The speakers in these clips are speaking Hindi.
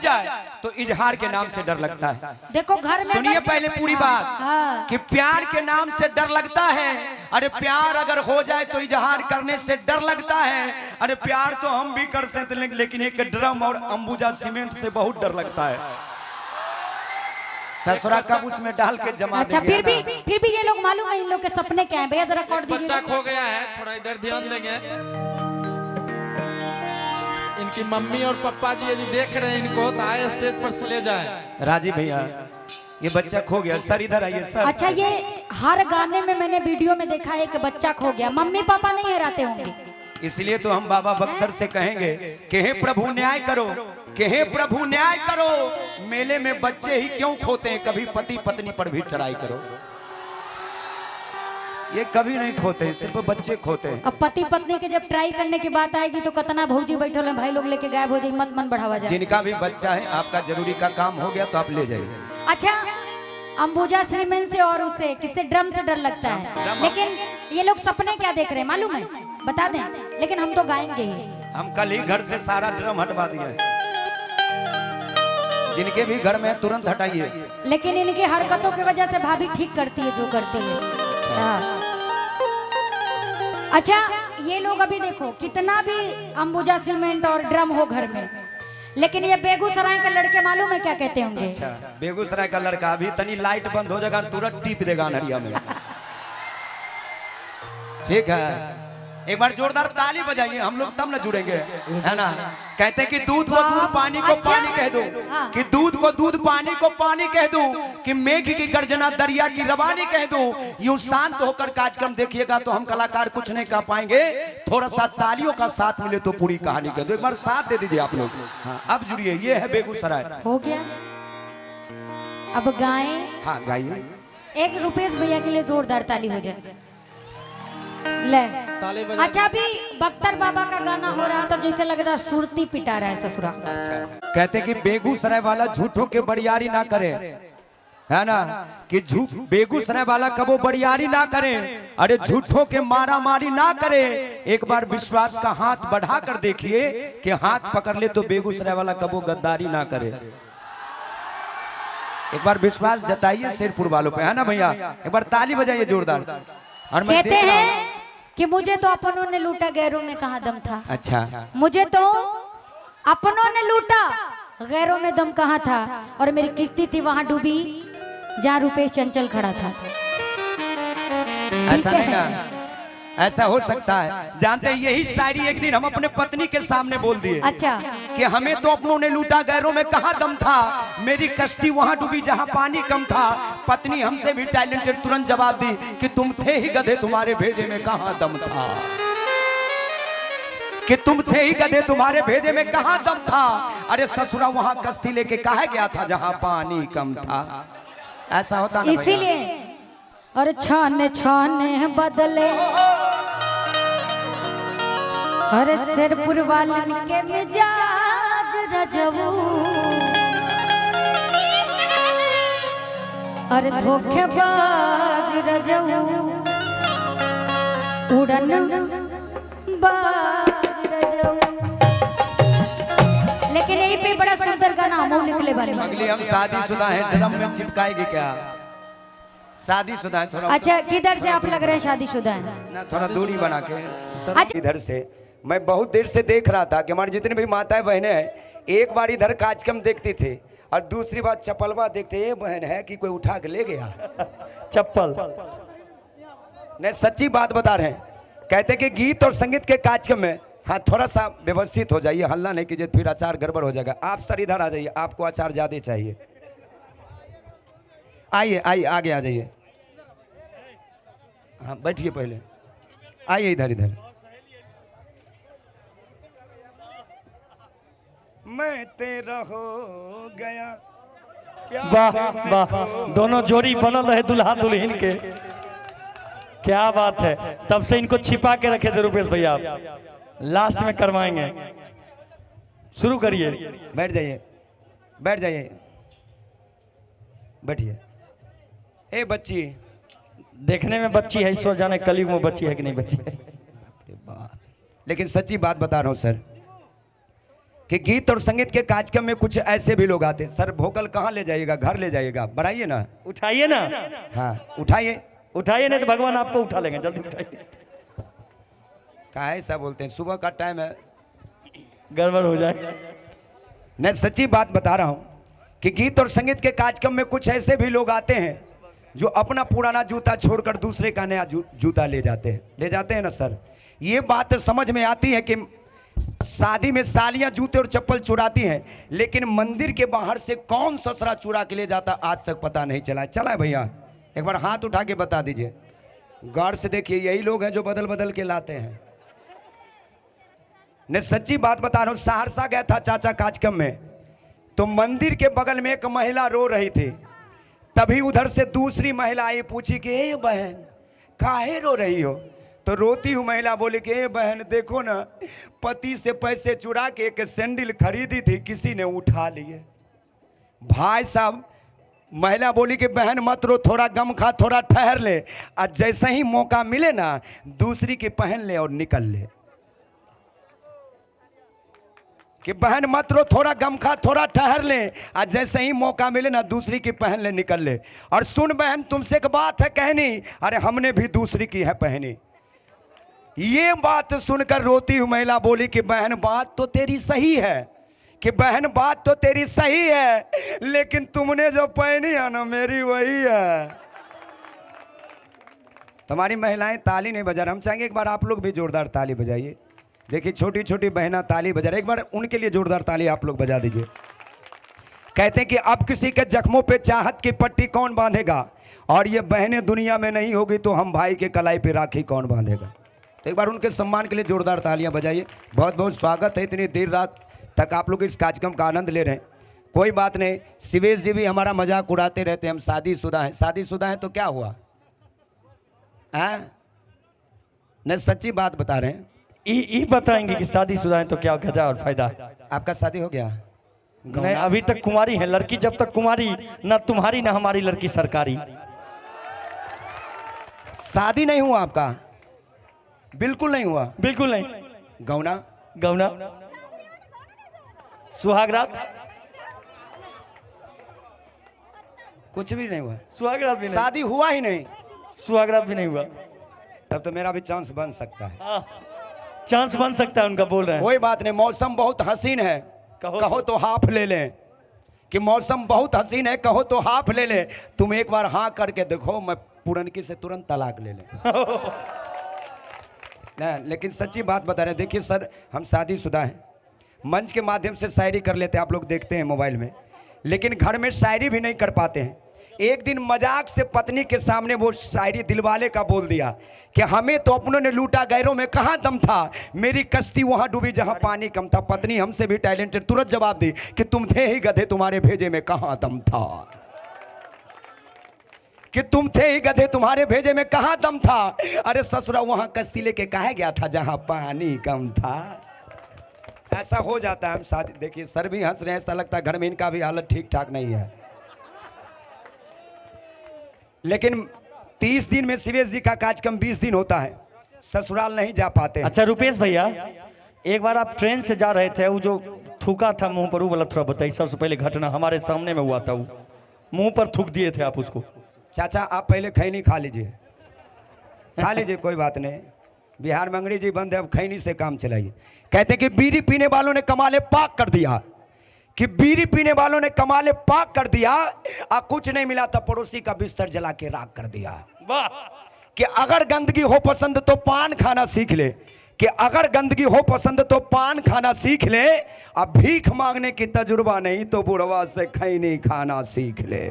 जाए तो इजहार के नाम से डर लगता है। देखो घर में सुनिए पहले पूरी बात। हाँ। कि प्यार के नाम से डर लगता है। अरे प्यार अगर हो जाए तो इजहार करने से डर लगता है। अरे प्यार तो हम भी कर सकते हैं, लेकिन एक ड्रम और अंबुजा सीमेंट से बहुत डर लगता है। ससुरा कब उसमें डाल के जमा। अच्छा फिर भी ये लोग मालूम है इन लोग के सपने क्या है भैया, जरा रिकॉर्ड दीजिए। बच्चा खो गया है, थोड़ा इधर ध्यान देंगे। इनकी मम्मी और पापा जी यदि देख रहे हैं इनको तो आए स्टेज पर से ले जाए। राजीव भैया ये बच्चा खो गया, सर इधर आइए सर। अच्छा ये हर गाने में मैंने वीडियो में देखा है कि बच्चा खो गया, मम्मी पापा नहीं हराते होंगे। इसलिए तो हम बाबा बख्तर से कहेंगे कि हे प्रभु न्याय करो, कि हे प्रभु न्याय करो। मेले में बच्चे ही क्यों खोते हैं, कभी पति पत्नी पर भी चढ़ाई करो। ये कभी नहीं खोते हैं, सिर्फ बच्चे खोते हैं। अब पति पत्नी के जब ट्राई करने की बात आएगी तो कतना भौजी बैठो ले भाई लोग लेके गायब हो जाए, मत मन बढ़ावा जाए। जिनका भी बच्चा है आपका जरूरी का काम हो गया तो आप ले जाइए। अच्छा अंबुजा श्रीमेन से और उसे किससे ड्रम से डर लगता है, लेकिन ये लोग सपने क्या देख रहे हैं मालूम है, बता दें, लेकिन हम तो गाएंगे ही। हम कल ही घर से सारा ड्रम हटवा दिए हैं। जिनके भी घर में तुरंत हटाइए। लेकिन इनकी हरकतों की वजह से भाभी ठीक करती है जो करती है। हाँ। अच्छा ये लोग अभी देखो कितना भी अंबुजा सीमेंट और ड्रम हो घर में, लेकिन ये बेगूसराय के लड़के मालूम है क्या कहते होंगे। अच्छा बेगूसराय का लड़का अभी तनी लाइट बंद हो जाएगा तुरंत टीप देगा नरिया में। ठीक है एक बार जोरदार ताली बजाइए, हम लोग तब न जुड़ेंगे, है ना। कहते हैं कि दूध को दूध पानी को पानी कह दो। हाँ। कि दूध को दूध पानी को पानी कह दो, कि मेघ की गर्जना दरिया की रवानी कह दो। यूं शांत होकर कार्यक्रम देखिएगा तो हम कलाकार कुछ नहीं कह पाएंगे, थोड़ा सा तालियों का साथ मिले तो पूरी कहानी कह दो। एक बार साथ दे दीजिए आप लोग। हाँ, अब जुड़िए, ये है बेगूसराय। हो गया अब गाएं। हाँ गाइए। एक रुपेश भैया के लिए जोरदार ताली हो जाए ले। अच्छा अभी बख्तर बाबा का गाना हो रहा तो जैसे लग रहा सुरती पिटा रहा है ससुरा। कहते कि बेगूसराय वाला झूठों के बड़ियारी ना करे, है ना। कि झूठ बेगूसराय वाला कबो बड़ियारी ना करे, अरे झूठों के मारा मारी ना करे। एक बार विश्वास का हाथ बढ़ा कर देखिए कि हाथ पकड़ ले तो बेगूसराय वाला कबो गद्दारी ना करे। एक बार विश्वास जताइए शेरपुर वालों पे, है ना भैया। एक बार ताली बजाइए जोरदार। और कहते हैं कि मुझे तो अपनों ने लूटा गैरों में कहाँ दम था। अच्छा मुझे तो अपनों ने लूटा गैरों में दम कहाँ था, और मेरी किस्ती थी वहां डूबी जहाँ रुपेश चंचल खड़ा था। ऐसा नहीं ना, ऐसा हो सकता है। जानते हैं यही शायरी एक दिन हम अपने पत्नी के सामने बोल दिए। अच्छा कि हमें तो अपनों ने लूटा गैरों में कहाँ दम था, मेरी कश्ती वहां डूबी जहां पानी कम था। पत्नी हमसे भी टैलेंटेड तुरंत जवाब दी कि तुम थे ही गधे तुम्हारे भेजे में कहाँ दम था। कि तुम थे ही गधे तुम्हारे भेजे में कहाँ दम था। अरे ससुरा वहां कश्ती लेके कहा गया था जहां पानी कम था। ऐसा होता ना इसीलिए और छाने छाने बदले अरे शेरपुर वालन के मिजाज रजबू, अरे धोखेबाज रजबू उड़न बाज रजबू। लेकिन यही पे बड़ा सुंदर गाना हम लिखले वाली। अगली हम शादीशुदा हैं, ड्रम में चिपकाएगी क्या। शादीशुदा है थोड़ा। अच्छा किधर से आप लग रहे हैं शादीशुदा हैं ना, थोड़ा दूरी बना के। इधर से मैं बहुत देर से देख रहा था कि हमारी जितनी भी माताएं बहनें हैं एक बार इधर कार्यक्रम देखती थी और दूसरी बार चप्पलवा देखते। ये बहन है कि कोई उठा के ले गया चप्पल। नहीं सच्ची बात बता रहे हैं। कहते कि गीत और संगीत के कार्यक्रम में हाँ थोड़ा सा व्यवस्थित हो जाइए, हल्ला नहीं कीजिए, फिर अचार गड़बड़ हो जाएगा। आप सर इधर आ जाइए, आपको अचार ज्यादा चाहिए। आइए आइए आगे आ जाइए। हाँ बैठिए पहले, आइए इधर इधर। मैं तेरा हो गया। वाह वाह, दोनों जोड़ी बनल रहे दुल्हा दुल्हन के, क्या बात है। तब से इनको छिपा के रखे थे रुपेश भैया, लास्ट में करवाएंगे। शुरू करिए। बैठ जाइए बैठ जाइए बैठिए। ए बच्ची, देखने में बच्ची है, ईश्वर जाने कलयुग में बच्ची है कि नहीं बच्ची है। लेकिन सच्ची बात बता रहा हूँ सर कि गीत और संगीत के कार्यक्रम में कुछ ऐसे भी लोग आते हैं। सर वोकल कहाँ ले जाइएगा, घर ले जाइएगा, बढ़ाइए ना। उठाइए ना, हाँ उठाइए, उठाइए नहीं तो भगवान आपको उठा लेंगे, जल्दी उठाइए। कहा ऐसा बोलते हैं, सुबह का टाइम है, गड़बड़ हो जाएगा। मैं सच्ची बात बता रहा हूँ कि गीत और संगीत के कार्यक्रम में कुछ ऐसे भी लोग आते हैं जो अपना पुराना जूता छोड़कर दूसरे का नया जूता ले जाते हैं ना सर। ये बात समझ में आती है कि शादी में सालियां जूते और चप्पल चुराती हैं, लेकिन मंदिर के बाहर से कौन ससुरा चुरा के ले जाता आज तक पता नहीं चला। चला है भैया, एक बार हाथ उठा के बता दीजिए। गौर से देखिए, यही लोग हैं जो बदल बदल के लाते हैं। मैं सच्ची बात बता रहा हूँ, सहरसा गया था चाचा कार्यक्रम में, तो मंदिर के बगल में एक महिला रो रही थी। तभी उधर से दूसरी महिला आई, पूछी कि ए बहन काहे रो रही हो? तो रोती हुई महिला बोली कि ए बहन देखो ना, पति से पैसे चुरा के एक सैंडल खरीदी थी, किसी ने उठा लिए। भाई साहब, महिला बोली कि बहन मत रो, थोड़ा गम खा, थोड़ा ठहर ले, और जैसे ही मौका मिले ना दूसरी की पहन ले और निकल ले। कि बहन मत रो, थोड़ा गम खा, थोड़ा ठहर ले, और जैसे ही मौका मिले ना दूसरी की पहन ले, निकल ले। और सुन बहन, तुमसे एक बात है कहनी, अरे हमने भी दूसरी की है पहनी। ये बात सुनकर रोती हुई महिला बोली कि बहन बात तो तेरी सही है, कि बहन बात तो तेरी सही है, लेकिन तुमने जो पहनी है ना मेरी वही है। तुम्हारी महिलाएं ताली नहीं बजा रहे, हम चाहेंगे एक बार आप लोग भी जोरदार ताली बजाइए। देखिए छोटी छोटी बहना ताली बजा रहे, एक बार उनके लिए जोरदार ताली आप लोग बजा दीजिए। कहते हैं कि अब किसी के जख्मों पे चाहत की पट्टी कौन बांधेगा, और ये बहनें दुनिया में नहीं होगी तो हम भाई के कलाई पे राखी कौन बांधेगा। तो एक बार उनके सम्मान के लिए जोरदार तालियां बजाइए। बहुत बहुत स्वागत है, इतनी देर रात तक आप लोग इस कार्यक्रम का आनंद ले रहे हैं। कोई बात नहीं, शिवेश जी भी हमारा मजाक उड़ाते रहते हैं, हम शादीशुदा हैं। शादीशुदा हैं तो क्या हुआ, नहीं सच्ची बात बता रहे हैं। ई बताएंगे कि शादीशुदा है तो क्या गजा और फायदा है। आपका शादी हो गया? नहीं, अभी तक कुंवारी है। लड़की जब तक कुंवारी, ना तुम्हारी ना हमारी लड़की सरकारी। शादी नहीं हुआ आपका? बिल्कुल नहीं हुआ? बिल्कुल नहीं। गौना गौना सुहागरात कुछ भी नहीं हुआ? सुहागरात भी नहीं, शादी हुआ ही नहीं? सुहागरात भी नहीं हुआ। तब तो मेरा भी चांस बन सकता है। हाँ, चांस बन सकता है उनका, बोल रहे हैं। कोई बात नहीं, मौसम बहुत हसीन है, कहो तो हाफ ले लें। कि मौसम बहुत हसीन है, कहो तो हाफ ले ले। तुम एक बार हाँ करके देखो, मैं पुरनकी से तुरंत तलाक ले लें। ना, लेकिन सच्ची बात बता रहे हैं। देखिए सर, हम शादीशुदा हैं, मंच के माध्यम से शायरी कर लेते हैं, आप लोग देखते हैं मोबाइल में, लेकिन घर में शायरी भी नहीं कर पाते हैं। एक दिन मजाक से पत्नी के सामने वो शायरी दिलवाले का बोल दिया कि हमें तो अपनों ने लूटा, गैरों में कहाँ दम था, मेरी कश्ती वहाँ डूबी जहाँ पानी कम था। पत्नी हमसे भी टैलेंटेड तुरंत जवाब दी कि तुम थे ही गधे, तुम्हारे भेजे में कहाँ दम था। कि तुम थे ही गधे, तुम्हारे भेजे में कहाँ दम था। अरे ससुरा वहाँ कश्ती लेके कहा गया था जहाँ पानी कम था। ऐसा हो जाता है। हम शादी, देखिए सर भी हंस रहे हैं, ऐसा लगता है घर में इनका भी हालत ठीक ठाक नहीं है। लेकिन 30 दिन में शिवेश जी का कार्यक्रम 20 दिन होता है, ससुराल नहीं जा पाते हैं। अच्छा रुपेश भैया, एक बार आप ट्रेन से जा रहे थे, वो जो थूका था मुंह पर, वो वाला थोड़ा बताइए। सबसे पहले घटना हमारे सामने में हुआ था, वो मुंह पर थूक दिए थे आप उसको। चाचा आप पहले खैनी खा लीजिए, खा लीजिए, कोई बात नहीं। बिहार में अंग्रेजी बंद है, अब खैनी से काम चलाइए। कहते कि बीड़ी पीने वालों ने कमाले पाक कर दिया, कि बीड़ी पीने वालों ने कमाले पाक कर दिया, और कुछ नहीं मिला तो पड़ोसी का बिस्तर जला के राख कर दिया। वाह! कि अगर गंदगी हो पसंद तो पान खाना सीख ले, कि अगर गंदगी हो पसंद तो पान खाना सीख ले, अब भीख मांगने की तजुर्बा नहीं तो बुढ़वा से खैनी खाना सीख ले।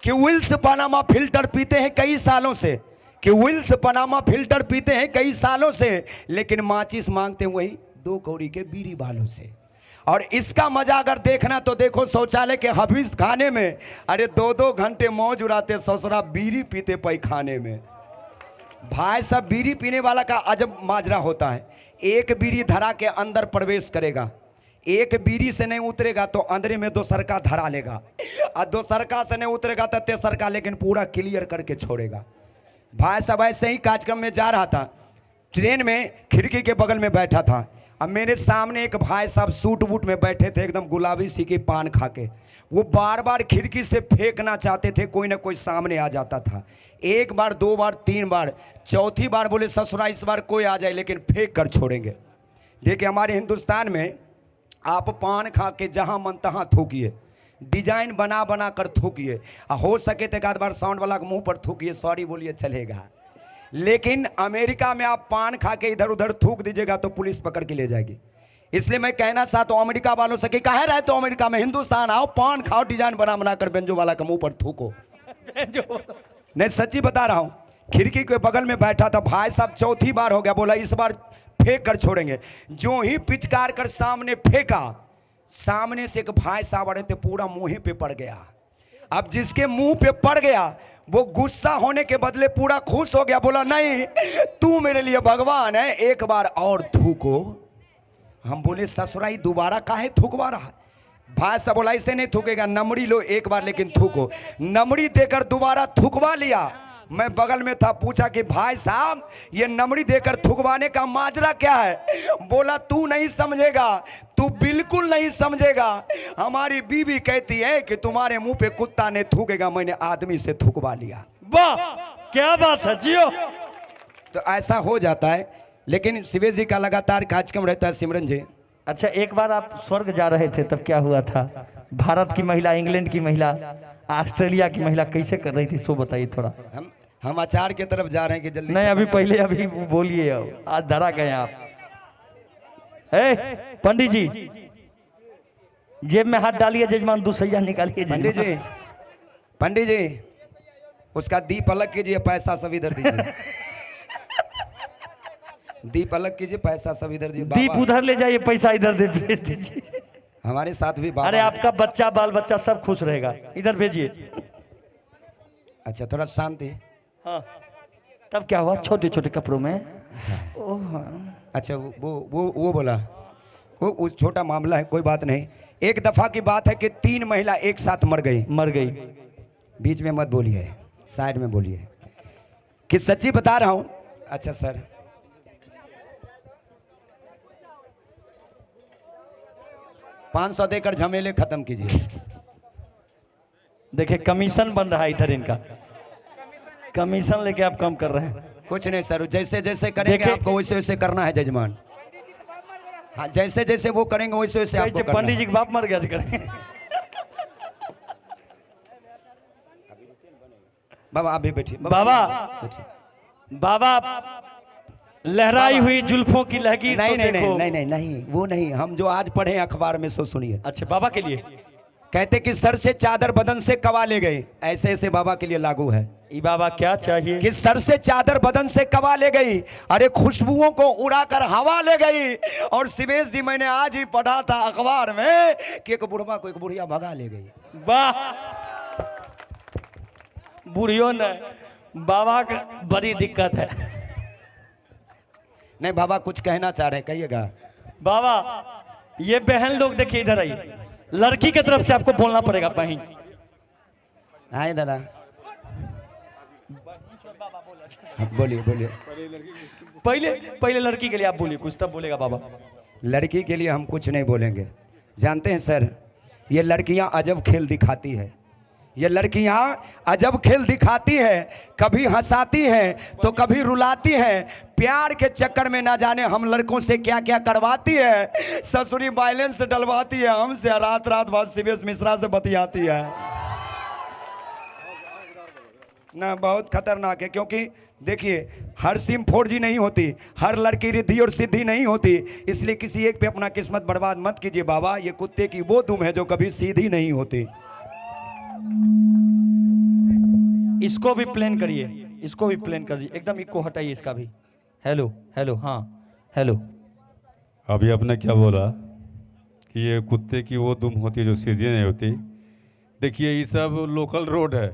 कि विल्स पनामा फिल्टर पीते हैं कई सालों से, कि विल्स पनामा फिल्टर पीते हैं कई सालों से, लेकिन माचिस मांगते हैं वही 2 कौड़ी के बीड़ी बालों से। और इसका मजा अगर देखना तो देखो शौचालय के हबीज खाने में, अरे 2-2 घंटे मौज उड़ाते ससुरा बीड़ी पीते पैखाने में। भाई साहब, बीड़ी पीने वाला का अजब माजरा होता है। एक बीड़ी धरा के अंदर प्रवेश करेगा, एक बीड़ी से नहीं उतरेगा तो अंदर में दोसरका धरा लेगा, और दोसरका से नहीं उतरेगा तो तेसरका, लेकिन पूरा क्लियर करके छोड़ेगा। भाई साहब ऐसे ही कार्यक्रम में जा रहा था, ट्रेन में खिड़की के बगल में बैठा था, अब मेरे सामने एक भाई साहब सूट बूट में बैठे थे, एकदम गुलाबी सी की पान खा के। वो बार बार खिड़की से फेंकना चाहते थे, कोई ना कोई सामने आ जाता था। एक बार, दो बार, तीन बार, चौथी बार बोले ससुरा इस बार कोई आ जाए लेकिन फेंक कर छोड़ेंगे। देखिए हमारे हिंदुस्तान में आप पान खा के जहाँ मन तहाँ थूकिए, डिजाइन बना बना कर थूकिए, हो सके तो एक आध बार साउंड वाला के मुंह पर थूकिए, सॉरी बोलिए, चलेगा। लेकिन अमेरिका में आप पान खा के इधर उधर थूक दीजिएगा तो पुलिस पकड़ के ले जाएगी। इसलिए मैं कहना चाहता हूँ अमेरिका वालों से कि कहे रहे तो अमेरिका में, हिंदुस्तान आओ, पान खाओ, डिजाइन बना बना कर बेंजो वाला के मुंह पर थूको। नहीं सच्ची बता रहा हूँ। खिड़की के बगल में बैठा था भाई साहब, चौथी बार हो गया, बोला इस बार फेंक कर छोड़ेंगे। जो ही पिचकार कर सामने फेंका, सामने से एक भाई साहब आ रहे थे, पूरा मुंह पे पड़ गया। अब जिसके मुंह पे पड़ गया वो गुस्सा होने के बदले पूरा खुश हो गया, बोला नहीं तू मेरे लिए भगवान है, एक बार और थूको। हम बोले ससुराई दोबारा काहे थूकवा रहा है? भाई साहब बोला इसे नहीं थूकेगा, नमड़ी लो एक बार लेकिन थूको। नमड़ी देकर दोबारा थूकवा लिया। मैं बगल में था, पूछा कि भाई साहब ये नमड़ी देकर थूकवाने का माजरा क्या है? बोला तू नहीं समझेगा, तू बिल्कुल नहीं समझेगा। हमारी बीवी कहती है कि तुम्हारे मुंह पे कुत्ता ने थूकेगा, मैंने आदमी से थूकवा लिया। वाह क्या बात है जियो। तो ऐसा हो जाता है, लेकिन शिवे जी का लगातार कार्यक्रम रहता है। सिमरन जी, अच्छा एक बार आप स्वर्ग जा रहे थे तब क्या हुआ था? भारत की महिला, इंग्लैंड की महिला, ऑस्ट्रेलिया की महिला कैसे कर रही थी सो बताइए थोड़ा। हम आचार की तरफ जा रहे हैं कि जल्दी नहीं अभी पहले अभी बोलिए, आज धरा गए आप। पंडित जी जेब में हाथ डालिए, जजमान दूसैया निकालिए। पंडित जी उसका दीप अलग कीजिए, पैसा सब इधर दीजिए। दीप अलग कीजिए, पैसा सब इधर दीजिए। दीप उधर ले जाइए, पैसा इधर दे दीजिए। हमारे साथ भी बाबा। अरे आपका बच्चा, बाल बच्चा सब खुश रहेगा, इधर भेजिए। अच्छा थोड़ा शांति। हाँ तब क्या हुआ? छोटे छोटे कपड़ों में। ओह अच्छा वो बोला वो छोटा मामला है, कोई बात नहीं। एक दफा की बात है कि 3 महिला एक साथ मर गई। बीच में मत बोलिए, साइड में बोलिए कि सच्ची बता रहा हूं। अच्छा सर, $500 देकर झमेले खत्म कीजिए। देखिए कमीशन बन रहा है इधर, इनका कमीशन लेके आप कम कर रहे हैं। कुछ नहीं सर, जैसे जैसे करेंगे आपको वैसे वैसे करना है जजमान। हाँ जैसे जैसे वो करेंगे वैसे वैसे आपको करना है। पंडित जी का बाप मर गया करेंगे। बाबा आप भी बैठिए। बाबा लहराई हुई जुल्फों की लकीर नहीं, तो नहीं, देखो। नहीं नहीं नहीं वो नहीं, हम जो आज पढ़े अखबार में सो सुनिए। अच्छा बाबा के लिए कहते कि सर से चादर बदन से कवा ले गई, ऐसे ऐसे बाबा के लिए लागू है। ये बाबा क्या चाहिए कि सर से चादर बदन से कवा ले गई, अरे खुशबुओं को उड़ाकर हवा ले गई। और शिवेश जी मैंने आज ही पढ़ा था अखबार में कि एक बुढ़वा को एक बुढ़िया भगा ले गई। वाह बुढ़ियों ने बाबा का बड़ी दिक्कत है। नहीं बाबा कुछ कहना चाह रहे हैं, कहिएगा। बाबा ये बहन लोग देखिए इधर आइए, लड़की की तरफ से आपको बोलना पड़ेगा। बहन आए दादा बोलिए। पहले लड़की के लिए आप बोलिए कुछ, तब बोलेगा बाबा। लड़की के लिए हम कुछ नहीं बोलेंगे। जानते हैं सर, ये लड़कियां अजब खेल दिखाती है। ये लड़कियां अजब खेल दिखाती है, कभी हंसाती हैं तो कभी रुलाती हैं। प्यार के चक्कर में ना जाने हम लड़कों से क्या क्या करवाती है। ससुरी वायलेंस डलवाती है हमसे, रात बाद शिवेश मिश्रा से बतियाती है ना। बहुत खतरनाक है, क्योंकि देखिए हर सिम 4G नहीं होती, हर लड़की रिद्धि और सिद्धि नहीं होती। इसलिए किसी एक पे अपना किस्मत बर्बाद मत कीजिए बाबा। ये कुत्ते की वो दुम है जो कभी सीधी नहीं होती। इसको भी प्लेन करिए, इसको भी प्लेन करिए, एकदम इको हटाइए इसका भी। हेलो हेलो, हाँ हेलो। अभी आपने क्या बोला कि ये कुत्ते की वो दुम होती है जो सीधी नहीं होती। देखिए ये सब लोकल रोड है,